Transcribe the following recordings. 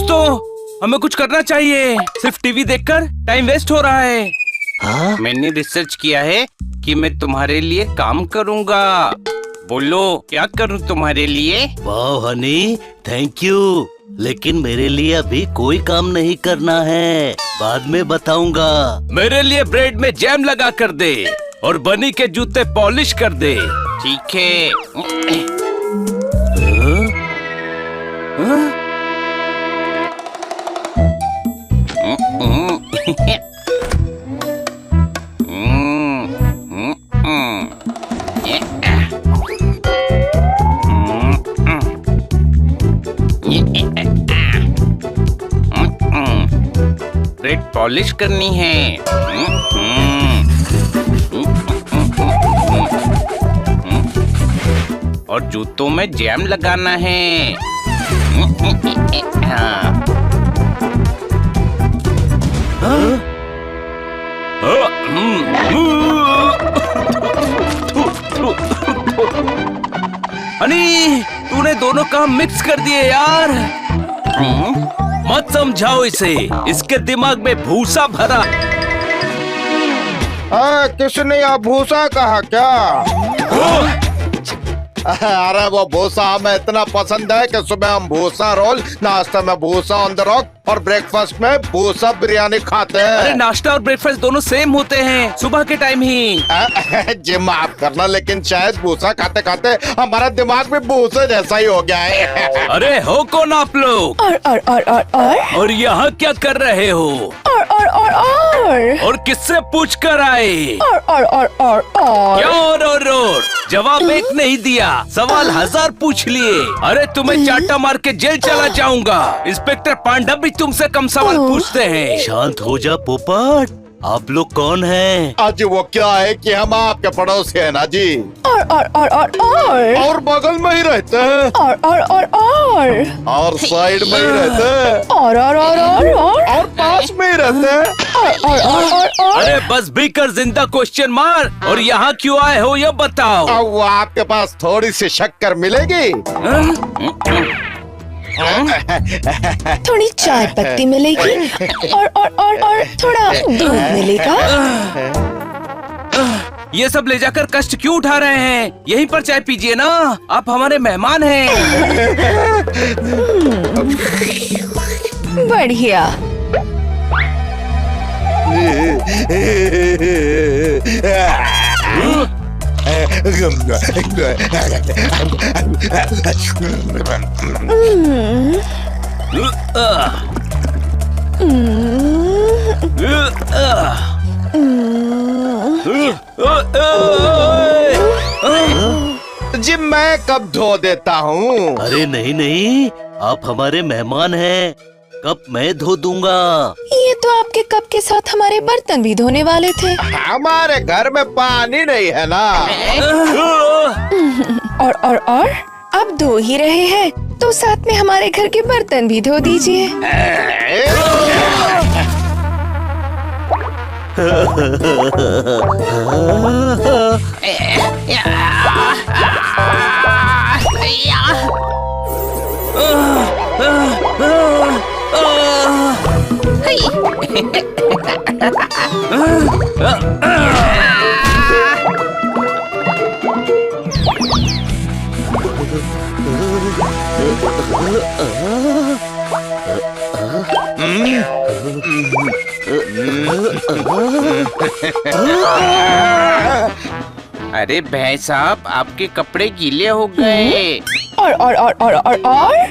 दोस्तों, हमें कुछ करना चाहिए। सिर्फ टीवी देखकर टाइम वेस्ट हो रहा है। हाँ? मैंने रिसर्च किया है कि मैं तुम्हारे लिए काम करूँगा। बोलो, क्या करूँ तुम्हारे लिए? वाह हनी, थैंक यू। लेकिन मेरे लिए अभी कोई काम नहीं करना है, बाद में बताऊंगा। मेरे लिए ब्रेड में जैम लगा कर दे और बनी के जूते पॉलिश कर दे। ठीक है। ब्रेड पॉलिश करनी है। और जूतों में जैम लगाना है। हनी, तूने दोनों काम मिक्स कर दिए यार। मत समझाओ इसे, इसके दिमाग में भूसा भरा। किसने यह भूसा कहा क्या? अरे वो भूसा हमें इतना पसंद है कि सुबह हम भूसा रोल, नाश्ता में भूसा ऑन द रॉक और ब्रेकफास्ट में भूसा बिरयानी खाते हैं। अरे नाश्ता और ब्रेकफास्ट दोनों सेम होते हैं, सुबह के टाइम ही। जी माफ करना, लेकिन शायद भूसा खाते खाते हमारा दिमाग भी भूसे जैसा ही हो गया है। अरे हो कौन आप लोग? और यहाँ क्या कर रहे हो? और किससे पूछ कर आए? क्या और? जवाब एक नहीं दिया, सवाल 1000 पूछ लिए। अरे तुम्हें चाटा मार के जेल चला जाऊंगा। इंस्पेक्टर पांडा भी तुमसे कम सवाल पूछते हैं। शांत हो जा पोपट, आप लोग कौन हैं? आज वो क्या है कि हम आपके पड़ोसी हैं ना जी। और बगल में ही रहते हैं। और साइड में ही रहते हैं। और पास में ही रहते हैं। अरे बस भी कर, जिंदा क्वेश्चन मार। और यहाँ क्यों आए हो ये बताओ। अब वो आपके पास थोड़ी सी शक्कर मिलेगी? थोड़ी चाय पत्ती मिलेगी और थोड़ा दूध मिलेगा। ये सब ले जाकर कष्ट क्यों उठा रहे हैं? यहीं पर चाय पीजिए ना, आप हमारे मेहमान हैं। बढ़िया। जी मैं कब धो देता हूँ। अरे नहीं नहीं, आप हमारे मेहमान हैं, कप मैं धो दूंगा। ये तो आपके कप के साथ हमारे बर्तन भी धोने वाले थे। हमारे घर में पानी नहीं है ना। और अब धो ही रहे हैं तो साथ में हमारे घर के बर्तन भी धो दीजिए। अरे भाई साहब, आपके कपड़े गीले हो गए। और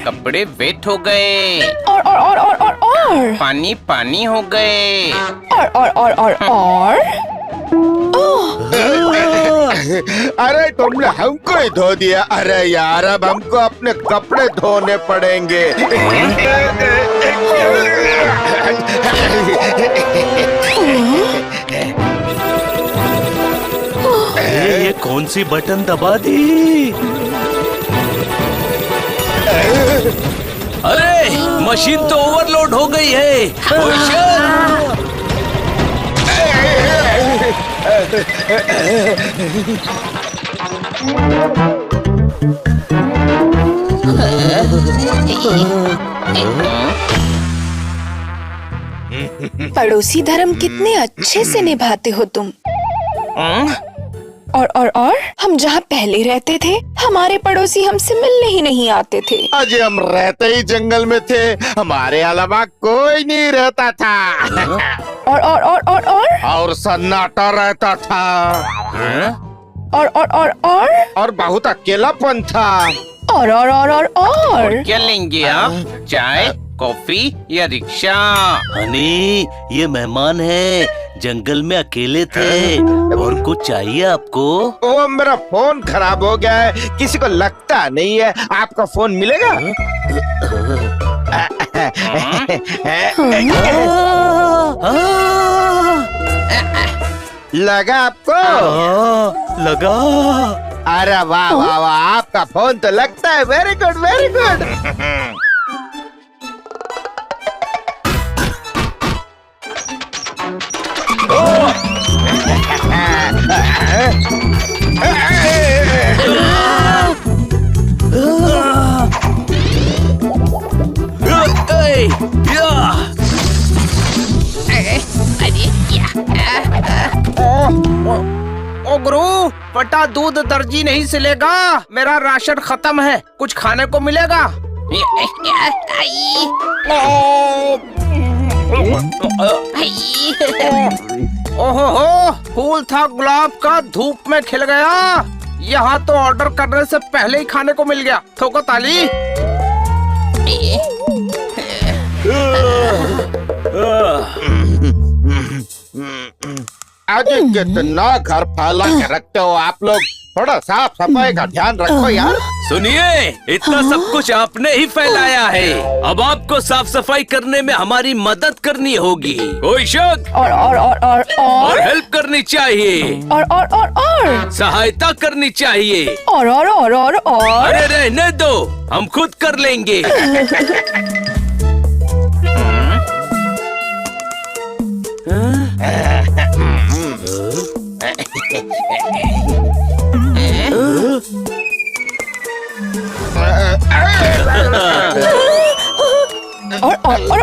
कपड़े वेट हो गए। और पानी पानी हो गए। और अरे तुमने हमको ही धो दिया। अरे यार, अब हमको अपने कपड़े धोने पड़ेंगे। ये कौन सी बटन दबा दी? अरे मशीन तो ओवरलोड हो गई है। पड़ोसी धर्म कितने अच्छे से निभाते हो तुम। और हम जहाँ पहले रहते थे हमारे पड़ोसी हमसे मिलने ही नहीं आते थे। अजय हम रहते ही जंगल में थे, हमारे अलावा कोई नहीं रहता था। और सन्नाटा रहता था। और बहुत अकेलापन था। और क्या लेंगे आप? चाय, कॉफी या रिक्शा? हनी, ये मेहमान है, जंगल में अकेले थे और कुछ चाहिए आपको? वो मेरा फोन खराब हो गया है, किसी को लगता नहीं है। आपका फोन मिलेगा? लगा आपको? लगा। अरे वाह वाह वाह, आपका फोन तो लगता है। Very good very good. ओ गुरु, फटा दूध दर्जी नहीं सिलेगा। मेरा राशन खत्म है, कुछ खाने को मिलेगा? ओहो, फूल था गुलाब का, धूप में खिल गया। यहाँ तो ऑर्डर करने से पहले ही खाने को मिल गया। ठोको ताली। आज कितना घर फैला के रखते हो आप लोग, थोड़ा साफ सफाई का ध्यान रखो यार। सुनिए, इतना सब कुछ आपने ही फैलाया है, अब आपको साफ सफाई करने में हमारी मदद करनी होगी। कोई शक? और हेल्प करनी चाहिए। और सहायता करनी चाहिए। और अरे रहने दो, हम खुद कर लेंगे।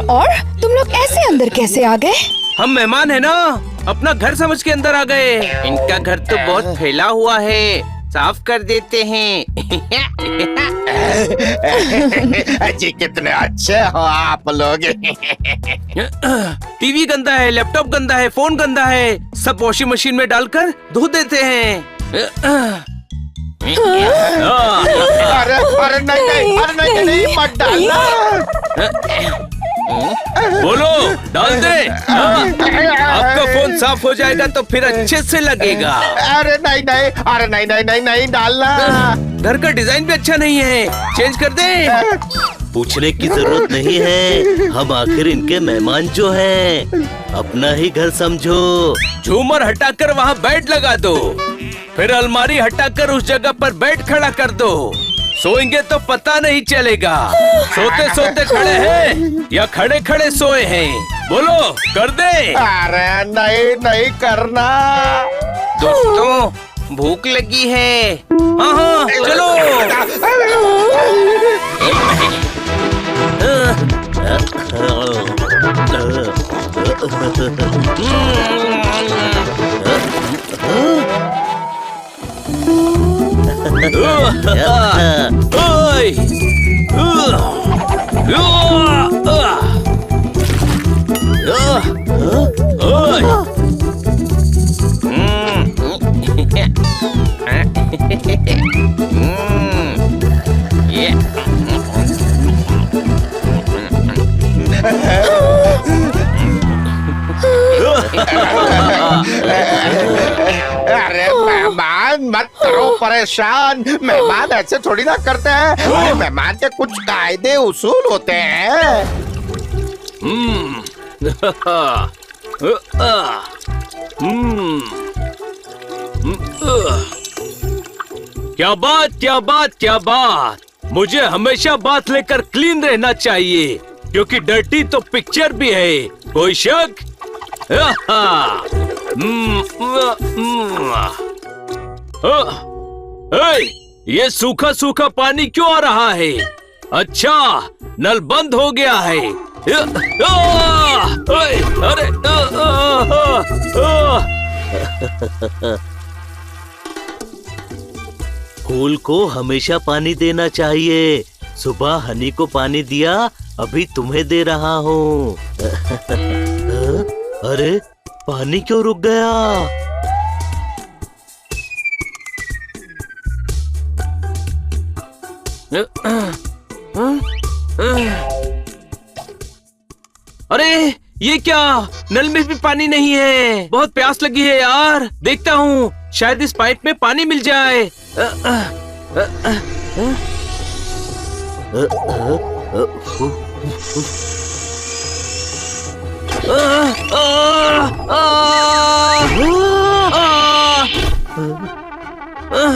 और तुम लोग ऐसे अंदर कैसे आ गए? हम मेहमान है ना, अपना घर समझ के अंदर आ गए। इनका घर तो बहुत फैला हुआ है, साफ कर देते हैं। जी कितने अच्छे हो आप लोग। टीवी गंदा है, लैपटॉप गंदा है, फोन गंदा है, सब वॉशिंग मशीन में डालकर धो देते हैं। अरे अरे नहीं, मत डालना। बोलो, डाल दे। आपका फोन साफ हो जाएगा तो फिर अच्छे से लगेगा। अरे नहीं डालना। घर का डिजाइन भी अच्छा नहीं है, चेंज कर दे। पूछने की जरूरत नहीं है, हम आखिर इनके मेहमान जो हैं, अपना ही घर समझो। झूमर हटाकर वहाँ बेड लगा दो, फिर अलमारी हटाकर उस जगह पर बेड खड़ा कर दो। सोएंगे तो पता नहीं चलेगा सोते सोते खड़े हैं या खड़े खड़े सोए हैं। बोलो, कर दे। अरे नहीं करना। दोस्तों, भूख लगी है। हाँ, चलो। अरे मेहमान, मत करो परेशान। मेहमान ऐसे थोड़ी ना करते हैं। अरे मेहमान के कुछ कायदे उसूल होते हैं। क्या बात, क्या बात, क्या बात। मुझे हमेशा बात लेकर क्लीन रहना चाहिए, क्योंकि डर्टी तो पिक्चर भी है। कोई शक? ये सूखा सूखा पानी क्यों आ रहा है? अच्छा, नल बंद हो गया है। अरे फूल को हमेशा पानी देना चाहिए। सुबह हनी को पानी दिया, अभी तुम्हें दे रहा हूँ। अरे पानी क्यों रुक गया? अरे ये क्या, नल में भी पानी नहीं है। बहुत प्यास लगी है यार। देखता हूँ, शायद इस पाइप में पानी मिल जाए।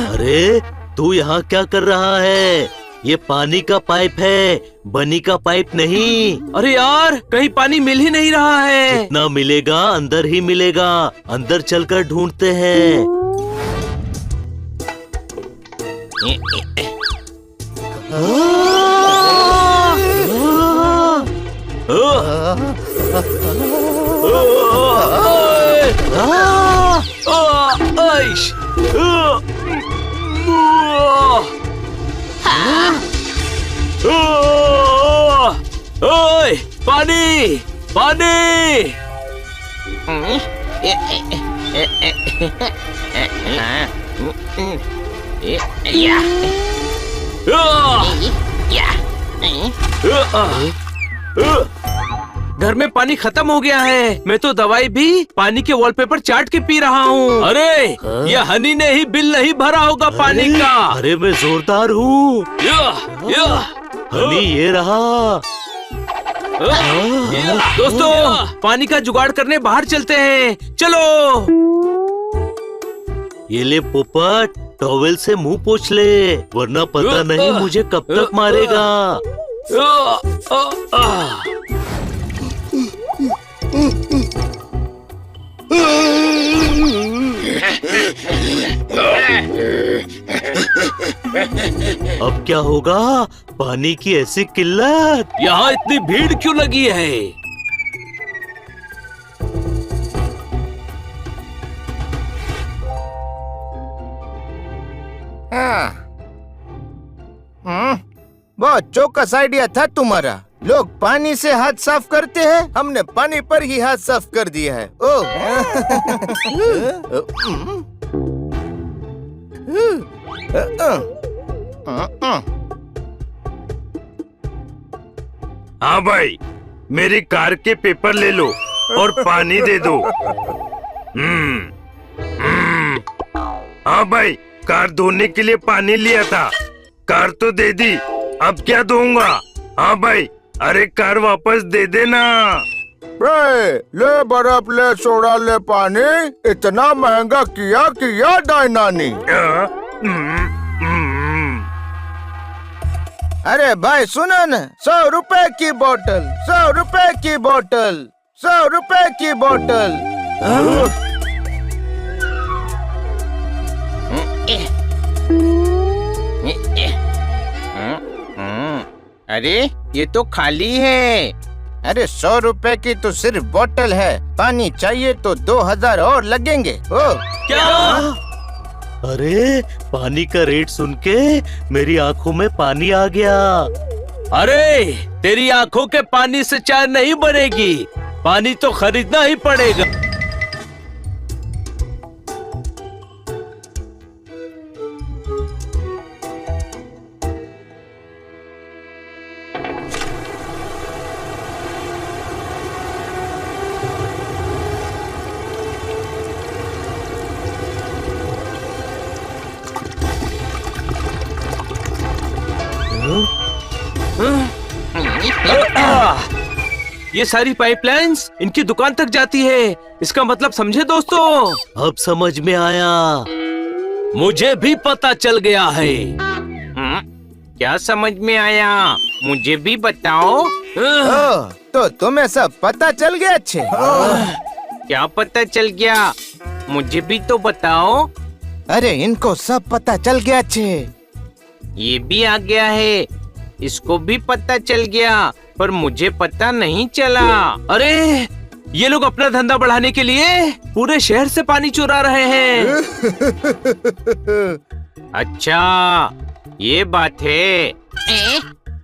अरे तू यहाँ क्या कर रहा है? ये पानी का पाइप है, बनी का पाइप नहीं। अरे यार, कहीं पानी मिल ही नहीं रहा है। जितना मिलेगा अंदर ही मिलेगा। अंदर चलकर ढूंढते हैं। ओए, पानी पानी। घर में पानी खत्म हो गया है। मैं तो दवाई भी पानी के वॉलपेपर चाट के पी रहा हूँ। अरे ये हनी ने ही बिल नहीं भरा होगा पानी का। अरे मैं जोरदार हूँ। हनी ये रहा। दोस्तों, पानी का जुगाड़ करने बाहर चलते हैं। चलो। ये ले पोपट, टॉवेल से मुंह पोंछ ले, वरना पता नहीं मुझे कब तक मारेगा। अब क्या होगा? पानी की ऐसी किल्लत। यहाँ इतनी भीड़ क्यों लगी है? बहुत चौकस आइडिया था तुम्हारा। लोग पानी से हाथ साफ करते हैं, हमने पानी पर ही हाथ साफ कर दिया है। ओह। हाँ भाई, मेरी कार के पेपर ले लो और पानी दे दो। हाँ भाई, कार धोने के लिए पानी लिया था, कार तो दे दी, अब क्या दूंगा? हाँ भाई, अरे कार वापस दे देना। ले बर्फ, ले सोडा, ले पानी। इतना महंगा किया डायना ने। अरे भाई सुनो न, 100 रुपए की बोतल, 100 रुपए की बोतल, 100 रुपए की बोतल। अरे ये तो खाली है। अरे 100 रुपए की तो सिर्फ बोतल है, पानी चाहिए तो 2000 और लगेंगे। ओ क्या? अरे पानी का रेट सुन के मेरी आंखों में पानी आ गया। अरे तेरी आंखों के पानी से चाय नहीं बनेगी, पानी तो खरीदना ही पड़ेगा। ये सारी पाइपलाइंस इनकी दुकान तक जाती है। इसका मतलब समझे दोस्तों? अब समझ में आया। मुझे भी पता चल गया है। क्या समझ में आया? मुझे भी बताओ। तो तुम्हें सब पता चल गया? अच्छे। क्या पता चल गया? मुझे भी तो बताओ। अरे इनको सब पता चल गया। अच्छे, ये भी आ गया है। इसको भी पता चल गया पर मुझे पता नहीं चला। अरे ये लोग अपना धंधा बढ़ाने के लिए पूरे शहर से पानी चुरा रहे हैं। अच्छा ये बात है।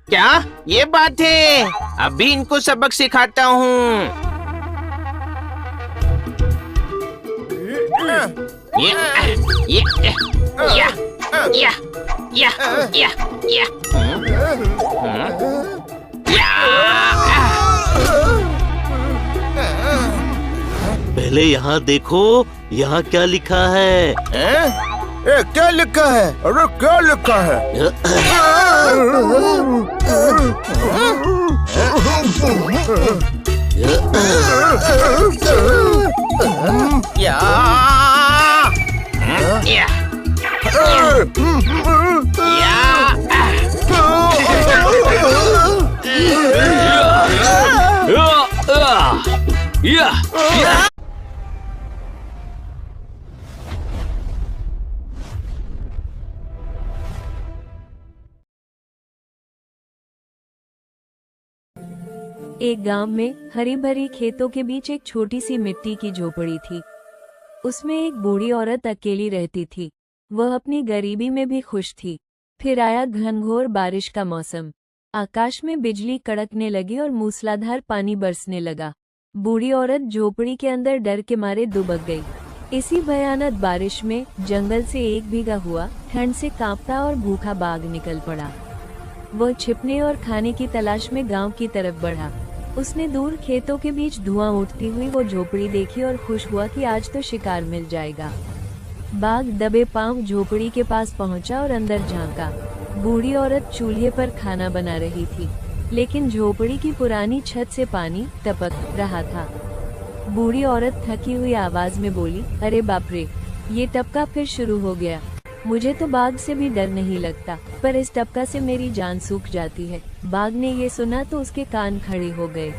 क्या ये बात है? अभी इनको सबक सिखाता हूँ। पहले यहाँ देखो, यहाँ क्या लिखा है? ए, क्या लिखा है? अरे क्या लिखा है? एक गांव में हरी भरी खेतों के बीच एक छोटी सी मिट्टी की झोपड़ी थी। उसमें एक बूढ़ी औरत अकेली रहती थी। वह अपनी गरीबी में भी खुश थी। फिर आया घनघोर बारिश का मौसम। आकाश में बिजली कड़कने लगी और मूसलाधार पानी बरसने लगा। बूढ़ी औरत झोपड़ी के अंदर डर के मारे दुबक गई। इसी भयानक बारिश में जंगल से एक भीगा हुआ, ठंड से कांपता और भूखा बाघ निकल पड़ा। वह छिपने और खाने की तलाश में गांव की तरफ बढ़ा। उसने दूर खेतों के बीच धुआं उठती हुई वो झोपड़ी देखी और खुश हुआ कि आज तो शिकार मिल जाएगा। बाघ दबे पांव झोपड़ी के पास पहुंचा और अंदर झांका। बूढ़ी औरत चूल्हे पर खाना बना रही थी, लेकिन झोपड़ी की पुरानी छत से पानी टपक रहा था। बूढ़ी औरत थकी हुई आवाज में बोली, अरे बाप रे, ये टपका फिर शुरू हो गया। मुझे तो बाघ से भी डर नहीं लगता, पर इस टपका से मेरी जान सूख जाती है। बाघ ने ये सुना तो उसके कान खड़े हो गए।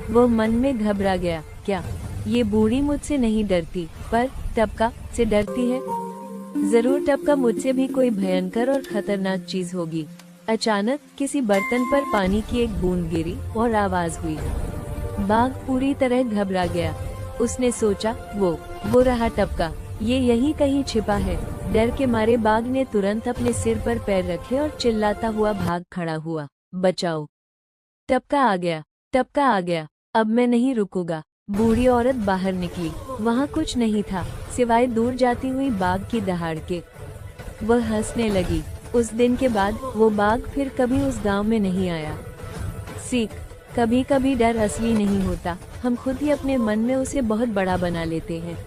वो मन में घबरा गया, क्या ये बूढ़ी मुझसे नहीं डरती, पर टपका से डरती है? जरूर टपका मुझसे भी कोई भयंकर और खतरनाक चीज होगी। अचानक किसी बर्तन पर पानी की एक बूंद गिरी और आवाज हुई। बाघ पूरी तरह घबरा गया। उसने सोचा, वो रहा टपका, ये यहीं कहीं छिपा है। डर के मारे बाघ ने तुरंत अपने सिर पर पैर रखे और चिल्लाता हुआ भाग खड़ा हुआ, बचाओ, टपका आ गया, टपका आ गया, अब मैं नहीं रुकूंगा। बूढ़ी औरत बाहर निकली। वहाँ कुछ नहीं था सिवाय दूर जाती हुई बाघ की दहाड़ के। वह हंसने लगी। उस दिन के बाद वो बाघ फिर कभी उस गांव में नहीं आया। सीख, कभी कभी डर असली नहीं होता, हम खुद ही अपने मन में उसे बहुत बड़ा बना लेते हैं।